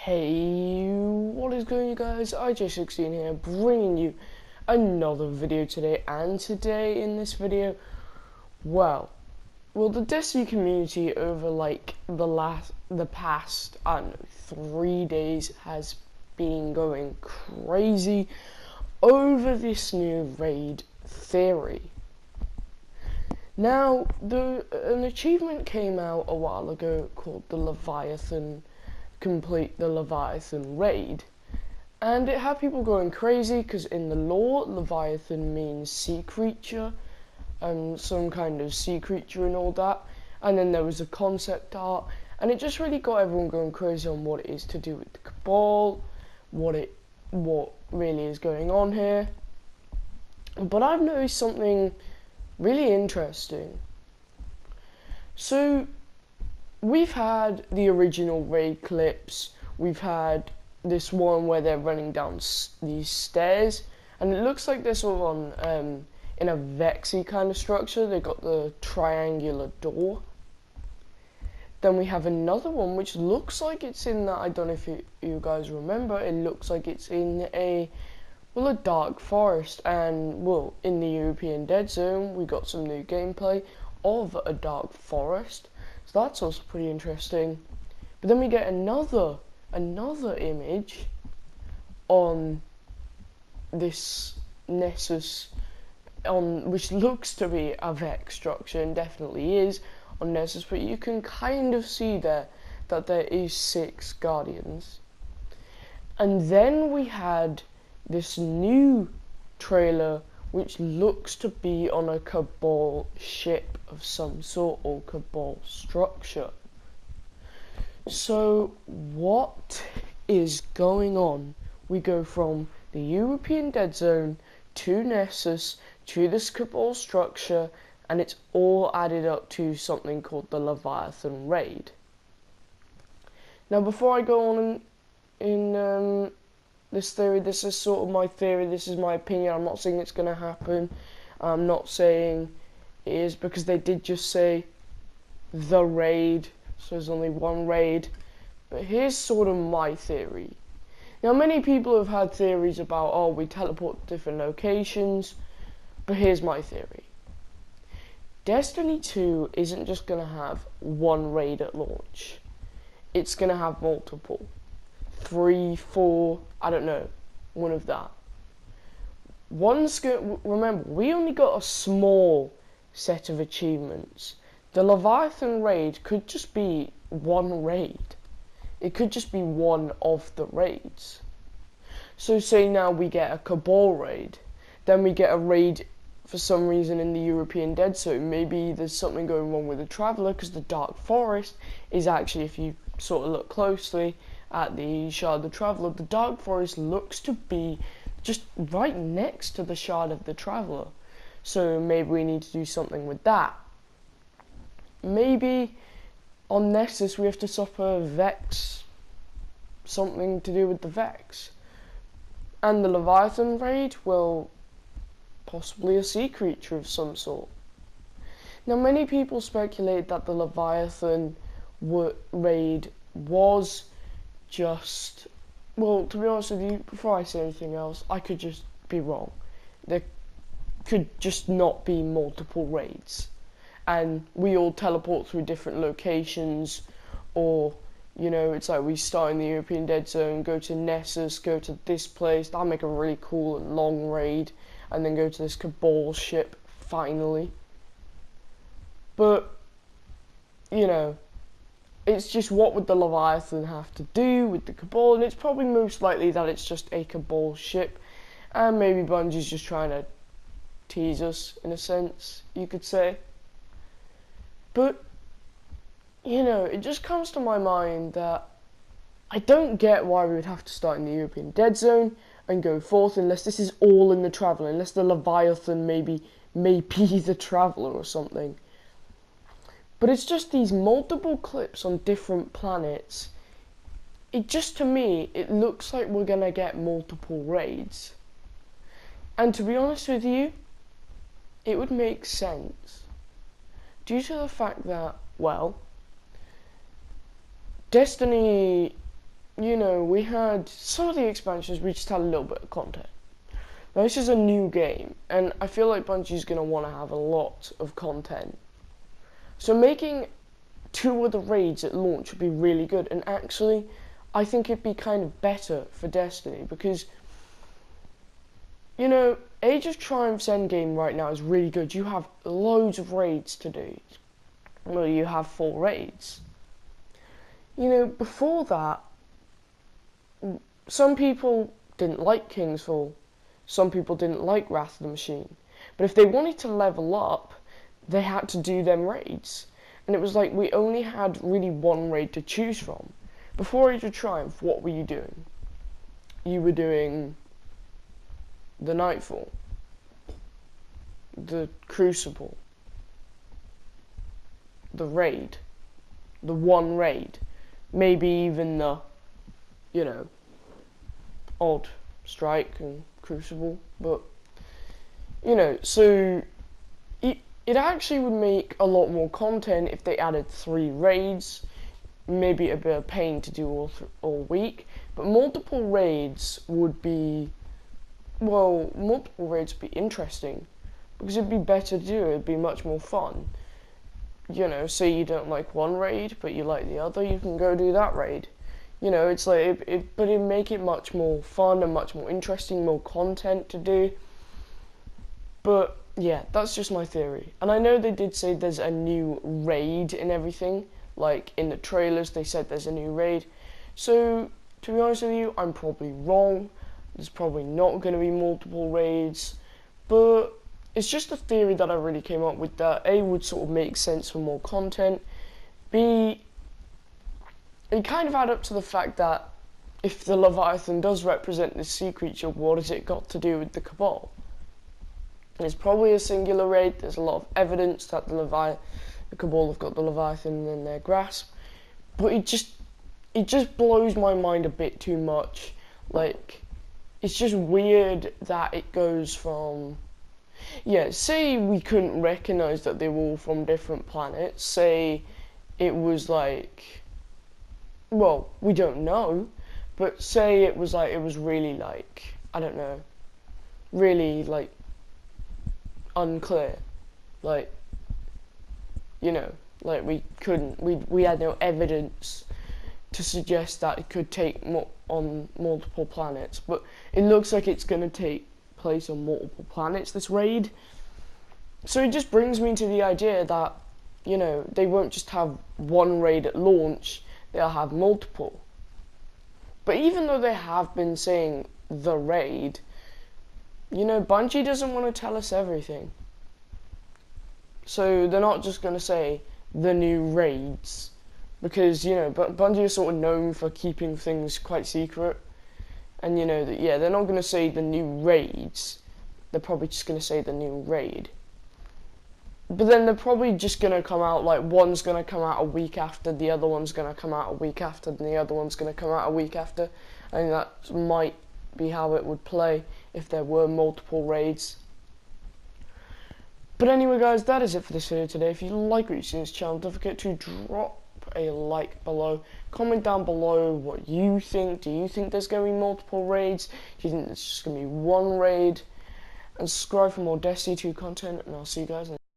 Hey, what is going on, you guys? IJ16 here, bringing you another video today. And today in this video, well, the Destiny community over the past, I don't know, 3 days has been going crazy over this new raid theory. Now, an achievement came out a while ago called the Leviathan. Complete the Leviathan raid, and it had people going crazy because in the lore Leviathan means sea creature, some kind of sea creature and all that. And then there was a concept art, and it just really got everyone going crazy on what it is to do with the Cabal, what really is going on here. But I've noticed something really interesting. So we've had the original raid clips, we've had this one where they're running down these stairs, and it looks like they're sort of on, in a Vexy kind of structure. They got the triangular door. Then we have another one which looks like it's in that, I don't know if you guys remember, it looks like it's in a dark forest, and well, in the European Dead Zone we got some new gameplay of a dark forest. So that's also pretty interesting. But then we get another image on this Nessus, which looks to be a Vex structure, and definitely is on Nessus, but you can kind of see there that there is 6 Guardians. And then we had this new trailer which looks to be on a Cabal ship of some sort, or Cabal structure. So what is going on? We go from the European Dead Zone to Nessus to this Cabal structure, and it's all added up to something called the Leviathan raid. Now before I go on in this theory, this is sort of my theory, this is my opinion. I'm not saying it's going to happen, I'm not saying it is, because they did just say the raid, so there's only one raid. But here's sort of my theory. Now many people have had theories about, oh, we teleport to different locations, but here's my theory. Destiny 2 isn't just going to have one raid at launch, it's going to have multiple. 3, 4, I don't know, one of that. Remember, we only got a small set of achievements. The Leviathan raid could just be one raid. It could just be one of the raids. So say now we get a Cabal raid, then we get a raid for some reason in the European Dead Zone. Maybe there's something going wrong with the Traveller, because the Dark Forest is actually, if you sort of look closely at the Shard of the Traveller, the Dark Forest looks to be just right next to the Shard of the Traveller. So maybe we need to do something with that. Maybe on Nessus we have to stop a Vex, something to do with the Vex. And the Leviathan raid, well, possibly a sea creature of some sort. Now many people speculate that the Leviathan raid was just, well, to be honest with you, before I say anything else, I could just be wrong. There could just not be multiple raids, and we all teleport through different locations, or, you know, it's like we start in the European Dead Zone, go to Nessus, go to this place, that'll make a really cool and long raid, and then go to this Cabal ship, finally. But, you know, it's just, what would the Leviathan have to do with the Cabal? And it's probably most likely that it's just a Cabal ship, and maybe Bungie's just trying to tease us, in a sense, you could say. But, you know, it just comes to my mind that I don't get why we would have to start in the European Dead Zone and go forth, unless this is all in the Traveller, unless the Leviathan may be the Traveller or something. But it's just these multiple clips on different planets. It just, to me, it looks like we're gonna get multiple raids. And to be honest with you, it would make sense, due to the fact that, well, Destiny you know, we had some of the expansions, we just had a little bit of content. Now, this is a new game, and I feel like Bungie's going to want to have a lot of content. So making 2 of the raids at launch would be really good, and actually, I think it'd be kind of better for Destiny, because, you know, Age of Triumph's endgame right now is really good. You have loads of raids to do. Well, you have 4 raids. You know, before that, some people didn't like Kingsfall. Some people didn't like Wrath of the Machine. But if they wanted to level up, they had to do them raids. And it was like we only had really 1 raid to choose from. Before Age of Triumph, what were you doing? You were doing the Nightfall, the Crucible, the raid, the 1 raid, maybe even the, you know, odd Strike and Crucible, but, you know, so it actually would make a lot more content if they added 3 raids, maybe a bit of pain to do all week, but multiple raids would be, well, multiple raids would be interesting, because it'd be better to do, it'd be much more fun. You know, say you don't like 1 raid, but you like the other, you can go do that raid. You know, it's like, but it'd make it much more fun and much more interesting, more content to do. But, yeah, that's just my theory. And I know they did say there's a new raid and everything. Like, in the trailers, they said there's a new raid. So, to be honest with you, I'm probably wrong. There's probably not going to be multiple raids. But it's just a theory that I really came up with that A, would sort of make sense for more content. B, it kind of add up to the fact that if the Leviathan does represent this sea creature, what has it got to do with the Cabal? It's probably a singular raid. There's a lot of evidence that the Cabal have got the Leviathan in their grasp, but it just blows my mind a bit too much. Like, it's just weird that it goes from, yeah, say we couldn't recognize that they were all from different planets. Say it was like, well, we don't know, but say it was like, it was really like, I don't know, really like unclear, like, you know, like we had no evidence to suggest that it could take on multiple planets, but it looks like it's going to take place on multiple planets, this raid. So it just brings me to the idea that, you know, they won't just have 1 raid at launch, they'll have multiple. But even though they have been saying the raid, you know, Bungie doesn't want to tell us everything. So they're not just going to say the new raids, because, you know, Bungie is sort of known for keeping things quite secret. And, you know, that, yeah, they're not going to say the new raids, they're probably just going to say the new raid. But then they're probably just going to come out, like, one's going to come out a week after, the other one's going to come out a week after, and the other one's going to come out a week after. I think that might be how it would play if there were multiple raids. But anyway, guys, that is it for this video today. If you like what you see on this channel, don't forget to drop a like below. Comment down below what you think. Do you think there's going to be multiple raids? Do you think there's just going to be 1 raid? And subscribe for more Destiny 2 content, and I'll see you guys next time.